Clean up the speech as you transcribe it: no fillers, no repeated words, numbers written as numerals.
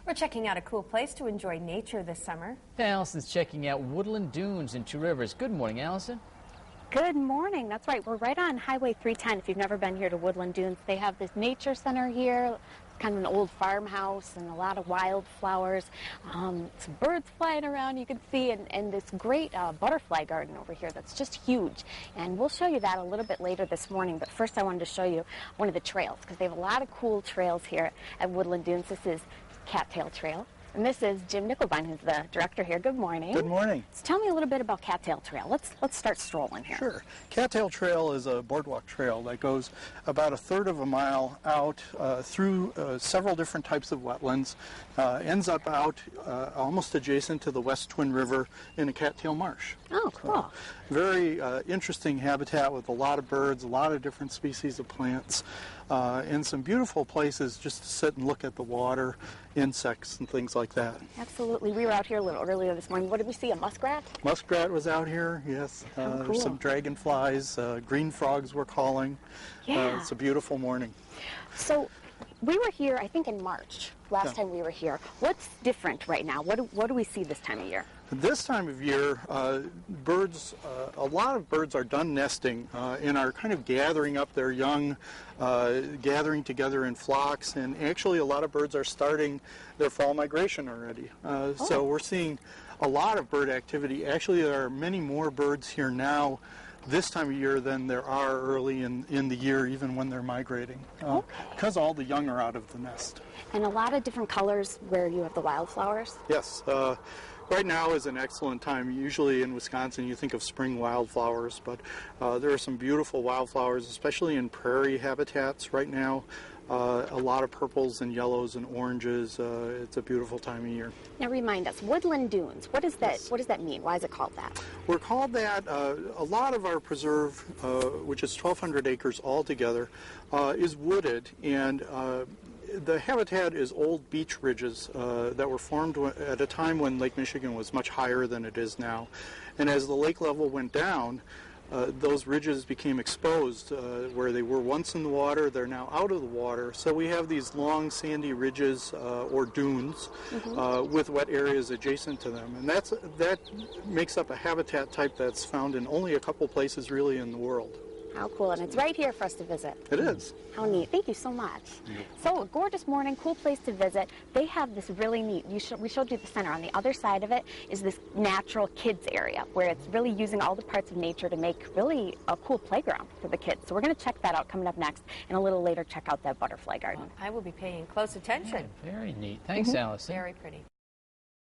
We're checking out a cool place to enjoy nature this summer. Alison's checking out Woodland Dunes in Two Rivers. Good morning, Alison. Good morning. That's right. We're right on Highway 310. If you've never been here to Woodland Dunes, they have this nature center here. It's kind of an old farmhouse and a lot of wildflowers. Some birds flying around you can see, and this great butterfly garden over here that's just huge. And we'll show you that a little bit later this morning. But first I wanted to show you one of the trails because they have a lot of cool trails here at Woodland Dunes. This is Cattail Trail. And this is Jim Nickelbein, who's the director here. Good morning. Good morning. So tell me a little bit about Cattail Trail. Let's start strolling here. Sure. Cattail Trail is a boardwalk trail that goes about a third of a mile out through several different types of wetlands, ends up out almost adjacent to the West Twin River in a cattail marsh. Oh, cool. Very interesting habitat with a lot of birds, a lot of different species of plants, and some beautiful places just to sit and look at the water, insects and things like that. Absolutely. We were out here a little earlier this morning. What did we see, a muskrat? Muskrat was out here, yes. Oh, cool. Some dragonflies, green frogs were calling. Yeah. It's a beautiful morning. So we were here, I think, in March, last time we were here. What's different right now? What do we see this time of year? This time of year, birds, a lot of birds are done nesting and are kind of gathering up their young, gathering together in flocks, and actually a lot of birds are starting their fall migration already. So we're seeing a lot of bird activity. Actually, there are many more birds here now this time of year than there are early in the year, even when they're migrating, because all the young are out of the nest. And a lot of different colors where you have the wildflowers? Yes. Right now is an excellent time. Usually in Wisconsin you think of spring wildflowers, but there are some beautiful wildflowers, especially in prairie habitats right now. A lot of purples and yellows and oranges. It's a beautiful time of year. Now remind us, Woodland Dunes, what does that Yes. what does that mean? Why is it called that? We're called that. A lot of our preserve, which is 1,200 acres altogether, is wooded, and the habitat is old beach ridges that were formed at a time when Lake Michigan was much higher than it is now. And as the lake level went down, those ridges became exposed where they were once in the water. They're now out of the water. So we have these long sandy ridges or dunes with wet areas adjacent to them. And that makes up a habitat type that's found in only a couple places really in the world. How cool, and it's right here for us to visit. It is. How neat. Thank you so much. So, a gorgeous morning, cool place to visit. They have this really neat, we showed you the center. On the other side of it is this natural kids area where it's really using all the parts of nature to make really a cool playground for the kids. So we're going to check that out coming up next, and a little later check out that butterfly garden. I will be paying close attention. Very neat. Thanks, Alison. Very pretty.